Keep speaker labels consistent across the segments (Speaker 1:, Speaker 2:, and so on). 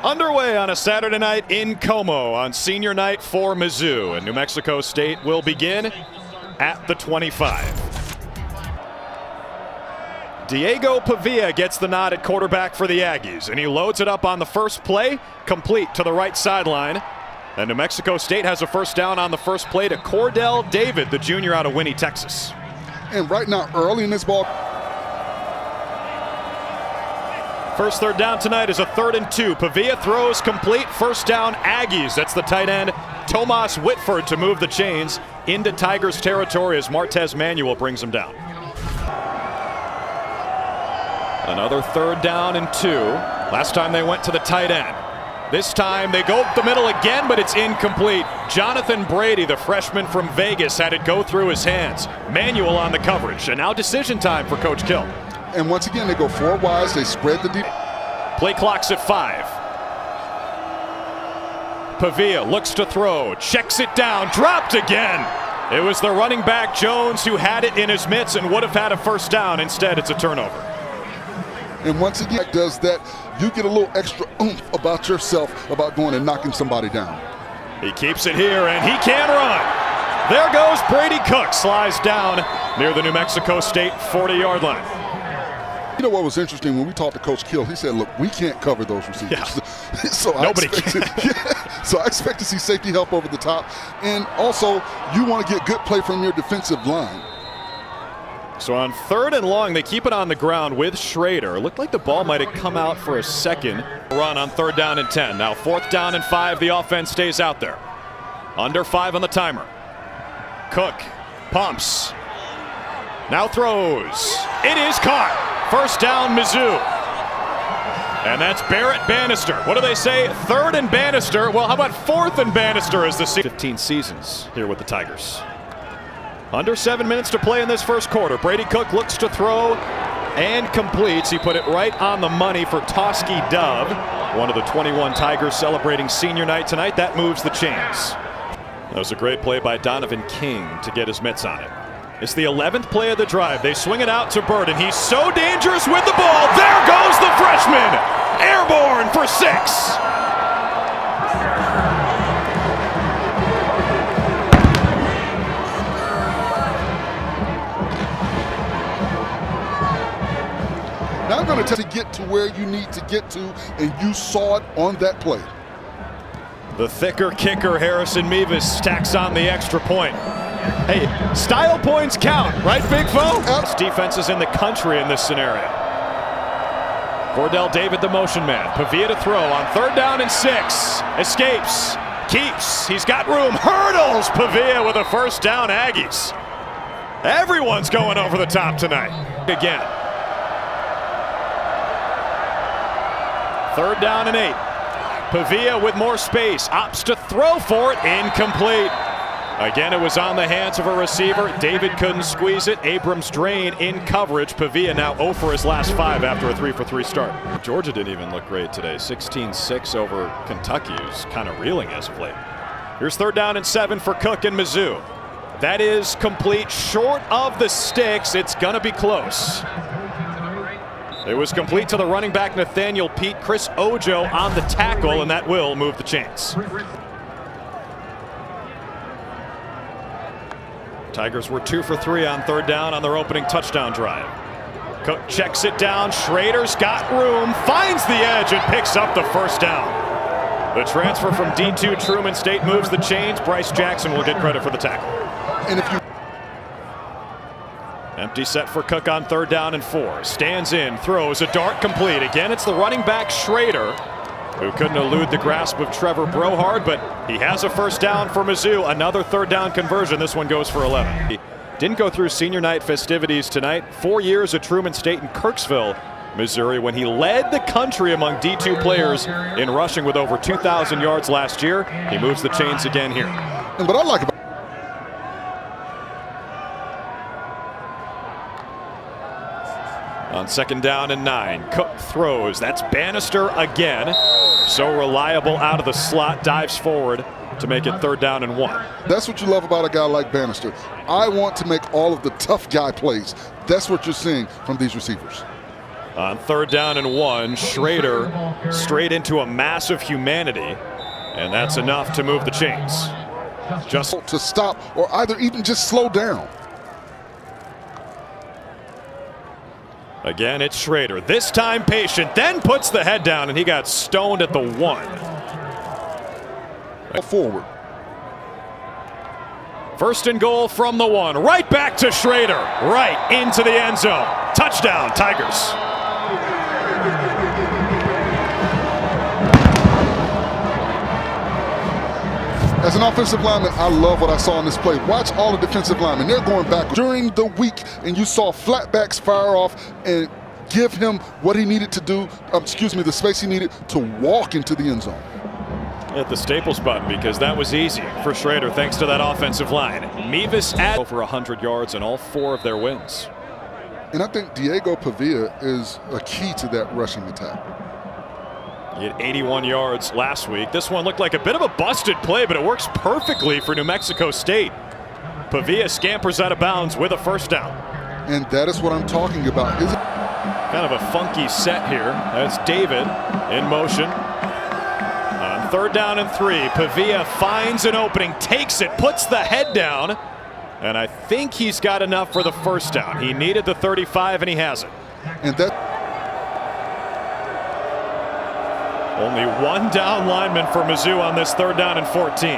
Speaker 1: Underway on a Saturday night in Como on senior night for Mizzou, and New Mexico State will begin at the 25. Diego Pavia gets the nod at quarterback for the Aggies, and he loads it up on the first play, complete to the right sideline. And New Mexico State has a first down on the first play to Cordell David, the junior out of Winnie, Texas.
Speaker 2: And right now, early in this ball.
Speaker 1: First third down tonight is a 3rd and 2. Pavia throws complete, first down Aggies. That's the tight end Tomas Whitford to move the chains into Tigers territory as Martez Manuel brings him down. Another 3rd down and 2. Last time they went to the tight end. This time they go up the middle again, but it's incomplete. Jonathan Brady, the freshman from Vegas, had it go through his hands. Manuel on the coverage, and now decision time for Coach Kill.
Speaker 2: And once again, they go 4 wides, they spread the deep.
Speaker 1: Play clock's at 5. Pavia looks to throw, checks it down, dropped again. It was the running back Jones who had it in his mitts and would have had a first down. Instead, it's a turnover.
Speaker 2: And once again, does that, you get a little extra oomph about yourself about going and knocking somebody down.
Speaker 1: He keeps it here, and he can run. There goes Brady Cook, slides down near the New Mexico State 40-yard line.
Speaker 2: You know what was interesting when we talked to Coach Kill? He said, look, we can't cover those receivers.
Speaker 1: Yeah.
Speaker 2: So
Speaker 1: nobody can.
Speaker 2: So I expect to see safety help over the top. And also, you want to get good play from your defensive line.
Speaker 1: So on 3rd and long, they keep it on the ground with Schrader. It looked like the ball might have come out for a second. Run on 3rd down and 10. Now 4th down and 5. The offense stays out there. Under 5 on the timer. Cook pumps. Now throws. It is caught. First down, Mizzou. And that's Barrett Bannister. What do they say? 3rd and Bannister. Well, how about 4th and Bannister as the 15 seasons here with the Tigers. Under 7 minutes to play in this first quarter. Brady Cook looks to throw and completes. He put it right on the money for Toski Dove, one of the 21 Tigers celebrating senior night tonight. That moves the chains. That was a great play by Donovan King to get his mitts on it. It's the 11th play of the drive. They swing it out to Bird, and he's so dangerous with the ball. There goes the freshman. Airborne for 6.
Speaker 2: Now I'm going to get to where you need to get to, and you saw it on that play.
Speaker 1: The thicker kicker, Harrison Mevis, stacks on the extra point. Hey, style points count, right, Big Fo? Best defenses in the country in this scenario. Cordell David, the motion man. Pavia to throw on 3rd down and 6. Escapes, keeps, he's got room, hurdles Pavia with a first down, Aggies. Everyone's going over the top tonight. Again. 3rd down and 8. Pavia with more space, opts to throw for it, incomplete. Again, it was on the hands of a receiver. David couldn't squeeze it. Abrams drain in coverage. Pavia now 0 for his last 5 after a 3-for-3 start. Georgia didn't even look great today. 16-6 over Kentucky, who's kind of reeling as of late. Here's 3rd down and 7 for Cook and Mizzou. That is complete, short of the sticks. It's going to be close. It was complete to the running back Nathaniel Pete. Chris Ojo on the tackle, and that will move the chains. Tigers were 2 for 3 on 3rd down on their opening touchdown drive. Cook checks it down. Schrader's got room, finds the edge, and picks up the first down. The transfer from D2 Truman State moves the chains. Bryce Jackson will get credit for the tackle.
Speaker 2: And if you
Speaker 1: Empty set for Cook on 3rd down and 4. Stands in, throws a dart complete. Again, it's the running back Schrader, who couldn't elude the grasp of Trevor Brohard, but he has a first down for Mizzou. Another 3rd down conversion. This one goes for 11. He didn't go through senior night festivities tonight. 4 years at Truman State in Kirksville, Missouri, when he led the country among D2 players in rushing with over 2,000 yards last year. He moves the chains again here.
Speaker 2: And what I like about
Speaker 1: on 2nd down and 9, Cook throws. That's Bannister again. So reliable out of the slot, dives forward to make it 3rd down and 1.
Speaker 2: That's what you love about a guy like Bannister. I want to make all of the tough guy plays. That's what you're seeing from these receivers.
Speaker 1: On 3rd down and 1, Schrader straight into a massive humanity, and that's enough to move the chains. Just
Speaker 2: to stop or either even just slow down.
Speaker 1: Again, it's Schrader. This time patient, then puts the head down, and he got stoned at the 1.
Speaker 2: Forward.
Speaker 1: 1st and goal from the 1. Right back to Schrader. Right into the end zone. Touchdown, Tigers.
Speaker 2: As an offensive lineman, I love what I saw in this play. Watch all the defensive linemen. They're going back during the week, and you saw flatbacks fire off and give him what he needed to do, the space he needed to walk into the end zone.
Speaker 1: At the Staples button, because that was easy for Schrader thanks to that offensive line. Mevis had over 100 yards in all 4 of their wins.
Speaker 2: And I think Diego Pavia is a key to that rushing attack.
Speaker 1: He had 81 yards last week. This one looked like a bit of a busted play, but it works perfectly for New Mexico State. Pavia scampers out of bounds with a 1st down.
Speaker 2: And that is what I'm talking about.
Speaker 1: Kind of a funky set here. That's David in motion. On 3rd down and 3, Pavia finds an opening, takes it, puts the head down, and I think he's got enough for the 1st down. He needed the 35, and he has it.
Speaker 2: And that.
Speaker 1: Only 1 down lineman for Mizzou on this 3rd down and 14.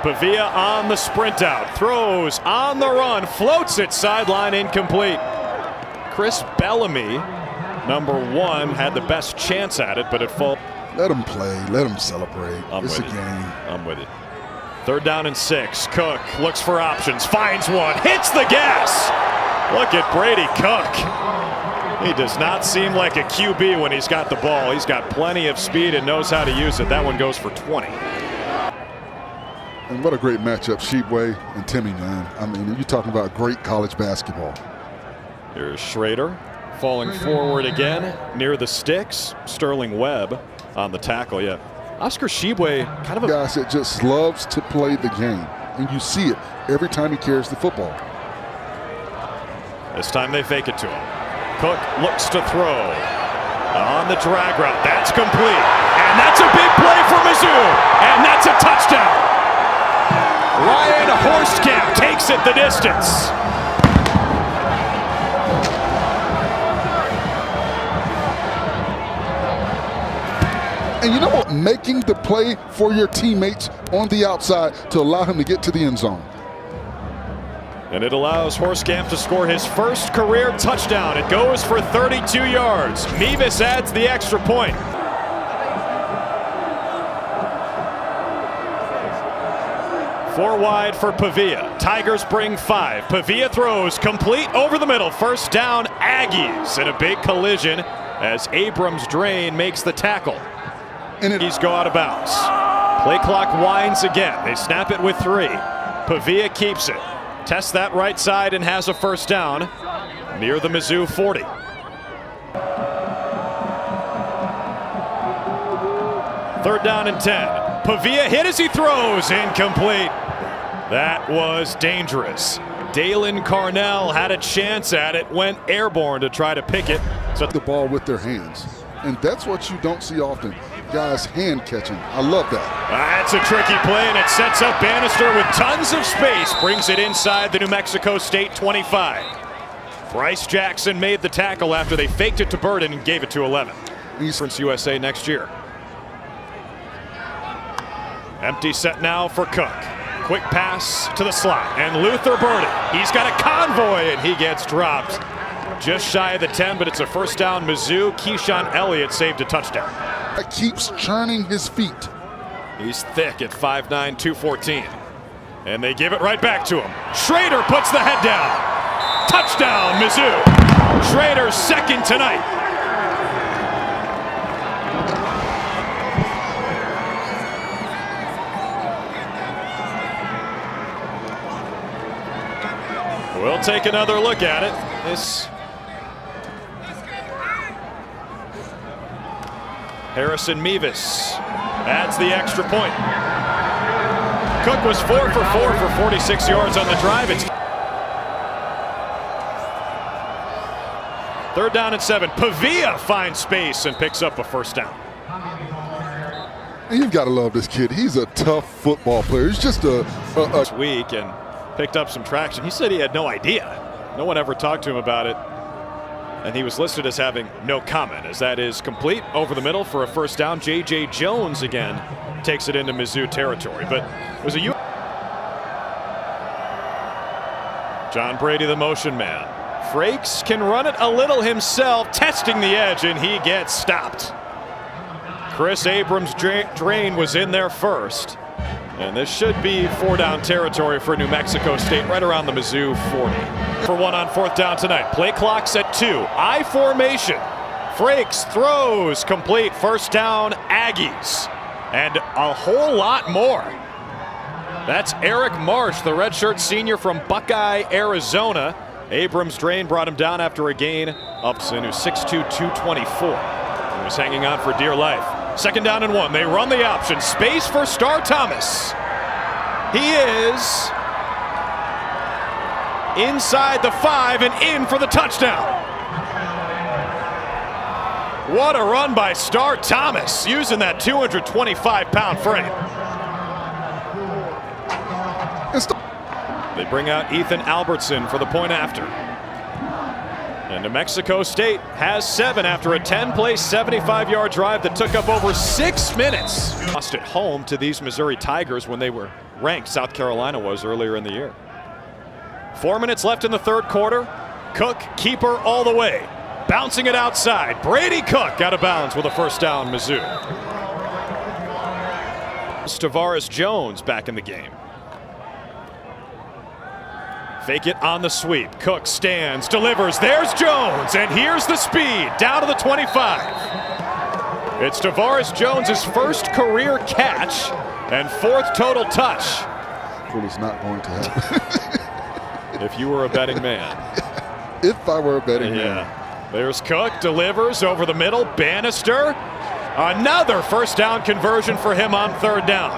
Speaker 1: Pavia on the sprint out, throws on the run, floats it sideline incomplete. Chris Bellamy, number 1, had the best chance at it, but it falls.
Speaker 2: Let him play, let him celebrate. It's a game.
Speaker 1: I'm with it. 3rd down and 6. Cook looks for options, finds one, hits the gas. Look at Brady Cook. He does not seem like a QB when he's got the ball. He's got plenty of speed and knows how to use it. That one goes for 20.
Speaker 2: And what a great matchup, Sheepway and Timmy, man. I mean, you're talking about great college basketball.
Speaker 1: Here's Schrader falling forward again near the sticks. Sterling Webb on the tackle. Yeah, Oscar Sheepway, kind of a
Speaker 2: guy that just loves to play the game, and you see it every time he carries the football.
Speaker 1: This time they fake it to him. Cook looks to throw on the drag route. That's complete. And that's a big play for Mizzou. And that's a touchdown. Ryan Horstkamp takes it the distance.
Speaker 2: And you know what? Making the play for your teammates on the outside to allow him to get to the end zone.
Speaker 1: And it allows Horstkamp to score his 1st career touchdown. It goes for 32 yards. Mevis adds the extra point. Four wide for Pavia. Tigers bring 5. Pavia throws complete over the middle. 1st down, Aggies. And a big collision as Abrams Drain makes the tackle. And Aggies go out of bounds. Play clock winds again. They snap it with 3. Pavia keeps it. Tests that right side and has a 1st down near the Mizzou 40. Third down and 10. Pavia hit as he throws. Incomplete. That was dangerous. Dalen Carnell had a chance at it, went airborne to try to pick it.
Speaker 2: So the ball with their hands. And that's what you don't see often. Guys hand catching. I love that.
Speaker 1: That's a tricky play, and it sets up Bannister with tons of space. Brings it inside the New Mexico State 25. Bryce Jackson made the tackle after they faked it to Burden and gave it to 11. Conference USA next year. Empty set now for Cook. Quick pass to the slot, and Luther Burden. He's got a convoy, and he gets dropped. Just shy of the 10, but it's a 1st down. Mizzou. Keyshawn Elliott saved a touchdown.
Speaker 2: Keeps churning his feet.
Speaker 1: He's thick at 5'9", 214. And they give it right back to him. Schrader puts the head down. Touchdown, Mizzou. Schrader's 2nd tonight. We'll take another look at it. Harrison Mevis adds the extra point. Cook was 4 for 4 for 46 yards on the drive. 3rd down and 7. Pavia finds space and picks up a first down.
Speaker 2: And you've got to love this kid. He's a tough football player. He's just
Speaker 1: this week and picked up some traction. He said he had no idea. No one ever talked to him about it. And he was listed as having no comment, as that is complete over the middle for a first down. J.J. Jones again takes it into Mizzou territory. But it was a John Brady, the motion man. Frakes can run it a little himself, testing the edge, and he gets stopped. Chris Abrams' drain was in there first. And this should be 4-down territory for New Mexico State, right around the Mizzou 40. For 1 on 4th down tonight. Play clock's at 2. I formation. Frakes throws complete. First down, Aggies. And a whole lot more. That's Eric Marsh, the redshirt senior from Buckeye, Arizona. Abrams' drain brought him down after a gain. Upson, who's 6'2", 224. He was hanging on for dear life. 2nd down and 1. They run the option. Space for Star Thomas. He is inside the 5 and in for the touchdown. What a run by Star Thomas, using that 225-pound frame. They bring out Ethan Albertson for the point after. And New Mexico State has 7 after a 10-play, 75-yard drive that took up over 6 minutes. Lost at home to these Missouri Tigers when they were ranked. South Carolina was earlier in the year. 4 minutes left in the 3rd quarter. Cook, keeper all the way. Bouncing it outside. Brady Cook out of bounds with a first down, Mizzou. Tavares Jones back in the game. Fake it on the sweep. Cook stands, delivers. There's Jones, and here's the speed down to the 25. It's Tavares Jones' first career catch and 4th total touch.
Speaker 2: Well, it's not going to happen.
Speaker 1: If you were a betting man.
Speaker 2: If I were a betting man.
Speaker 1: There's Cook, delivers over the middle. Bannister, another first down conversion for him on 3rd down.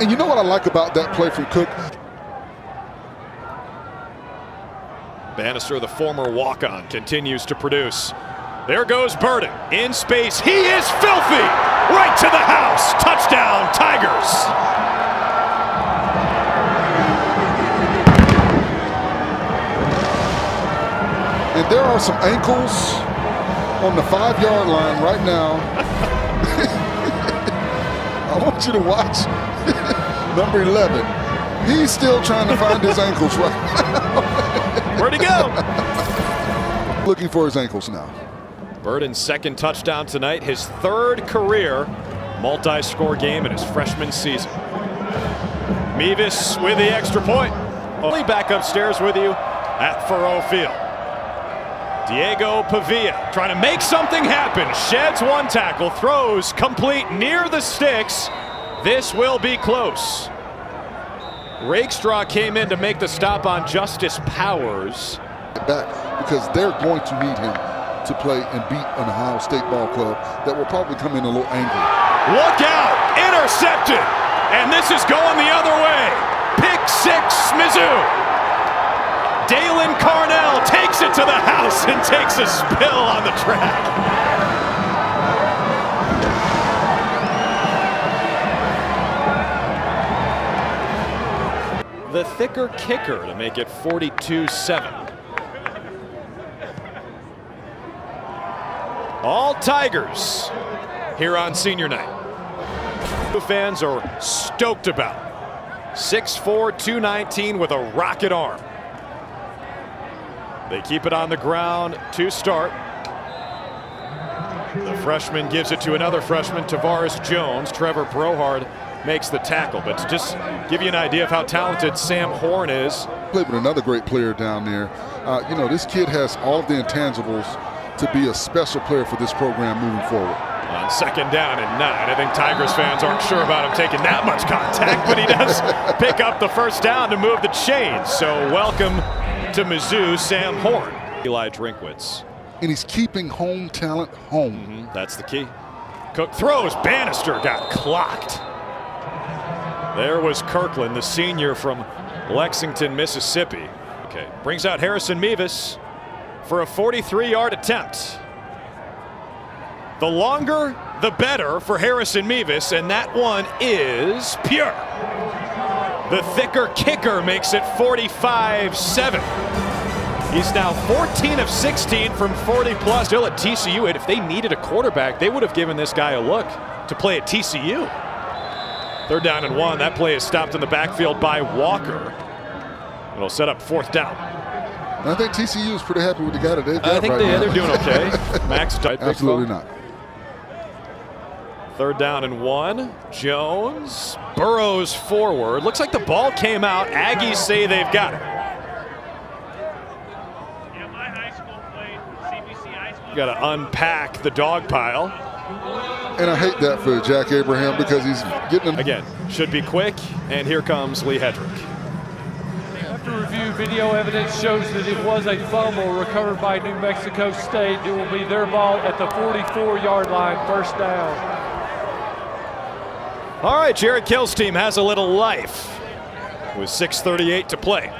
Speaker 2: And you know what I like about that play from Cook?
Speaker 1: Bannister, the former walk-on, continues to produce. There goes Burden in space. He is filthy! Right to the house! Touchdown, Tigers!
Speaker 2: And there are some ankles on the 5-yard line right now. I want you to watch number 11. He's still trying to find his ankles right now.
Speaker 1: Where'd he go?
Speaker 2: Looking for his ankles now.
Speaker 1: Burden's 2nd touchdown tonight, his 3rd career multi-score game in his freshman season. Mevis with the extra point. Only back upstairs with you at Faurot Field. Diego Pavia trying to make something happen. Sheds 1 tackle, throws complete near the sticks. This will be close. Rakestraw came in to make the stop on Justice Powers.
Speaker 2: Back because they're going to need him to play and beat an Ohio State ball club that will probably come in a little angry.
Speaker 1: Look out! Intercepted! And this is going the other way. Pick 6, Mizzou. Dalen Carnell takes it to the house and takes a spill on the track. The thicker kicker to make it 42-7. All Tigers here on senior night. The fans are stoked about. 6'4", 219 with a rocket arm. They keep it on the ground to start. The freshman gives it to another freshman, Tavares Jones. Trevor Brohard makes the tackle, but to just give you an idea of how talented Sam Horn is.
Speaker 2: Played with another great player down there. You know, this kid has all of the intangibles to be a special player for this program moving forward.
Speaker 1: On 2nd down and 9, I think Tigers fans aren't sure about him taking that much contact, but he does pick up the first down to move the chains. So welcome to Mizzou, Sam Horn. Eli Drinkwitz.
Speaker 2: And he's keeping home talent home.
Speaker 1: That's the key. Cook throws. Bannister got clocked. There was Kirkland, the senior from Lexington, Mississippi. Okay, brings out Harrison Mevis. for a 43-yard attempt. The longer, the better for Harrison Mevis, and that one is pure. The thicker kicker makes it 45-7. He's now 14 of 16 from 40+. Still at TCU, and if they needed a quarterback, they would have given this guy a look to play at TCU. 3rd down and 1. That play is stopped in the backfield by Walker. It'll set up 4th down.
Speaker 2: I think TCU is pretty happy with the guy that they've got
Speaker 1: I think
Speaker 2: right now.
Speaker 1: they're doing okay. Max,
Speaker 2: absolutely not.
Speaker 1: 3rd down and 1. Jones burrows forward. Looks like the ball came out. Aggies say they've got it.
Speaker 3: Yeah, my high school played CBC High School.
Speaker 1: Got to unpack the dog pile.
Speaker 2: And I hate that for Jack Abraham because he's getting them.
Speaker 1: Again, should be quick. And here comes Lee Hedrick.
Speaker 4: After review, video evidence shows that it was a fumble recovered by New Mexico State. It will be their ball at the 44-yard line, 1st down.
Speaker 1: All right, Jared Kell's team has a little life with 6:38 to play.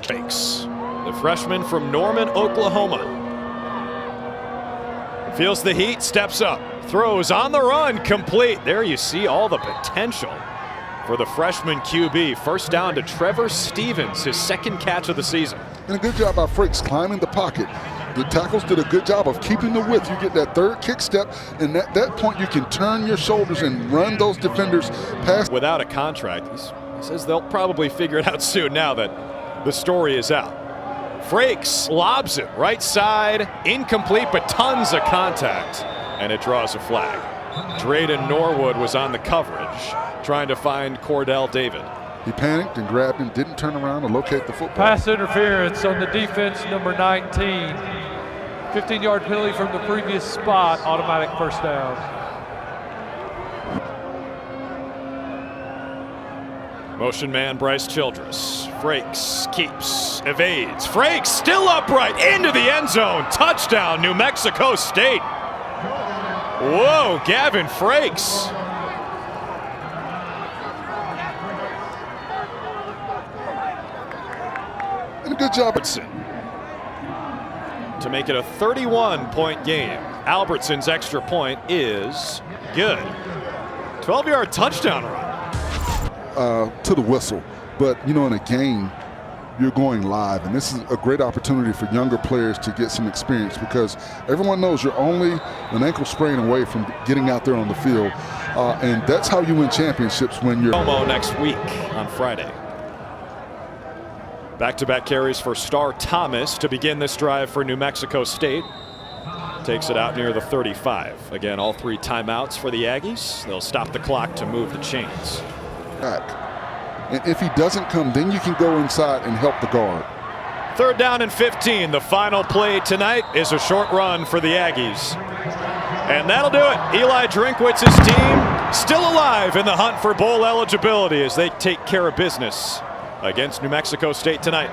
Speaker 1: Fakes. The freshman from Norman, Oklahoma. Feels the heat, steps up, throws on the run, complete. There you see all the potential for the freshman QB. 1st down to Trevor Stevens, his 2nd catch of the season.
Speaker 2: And a good job by Frakes climbing the pocket. The tackles did a good job of keeping the width. You get that 3rd kick step, and at that point you can turn your shoulders and run those defenders past.
Speaker 1: Without a contract, he says they'll probably figure it out soon now that the story is out. Frakes lobs it right side, incomplete, but tons of contact, and it draws a flag. Drayden Norwood was on the coverage, trying to find Cordell David.
Speaker 2: He panicked and grabbed him, didn't turn around to locate the football.
Speaker 4: Pass interference on the defense, number 19. 15-yard penalty from the previous spot, automatic 1st down.
Speaker 1: Motion man Bryce Childress. Frakes keeps, evades. Frakes still upright into the end zone. Touchdown, New Mexico State. Whoa, Gavin Frakes.
Speaker 2: And a good job.
Speaker 1: To make it a 31-point game. Albertson's extra point is good. 12-yard touchdown run.
Speaker 2: To the whistle. But, you know, in a game, you're going live. And this is a great opportunity for younger players to get some experience because everyone knows you're only an ankle sprain away from getting out there on the field. And that's how you win championships when you're.
Speaker 1: Promo next week on Friday. Back-to-back carries for Star Thomas to begin this drive for New Mexico State. Takes it out near the 35. Again, all 3 timeouts for the Aggies. They'll stop the clock to move the chains.
Speaker 2: And if he doesn't come, then you can go inside and help the guard.
Speaker 1: 3rd down and 15. The final play tonight is a short run for the Aggies. And that'll do it. Eli Drinkwitz's team still alive in the hunt for bowl eligibility as they take care of business against New Mexico State tonight.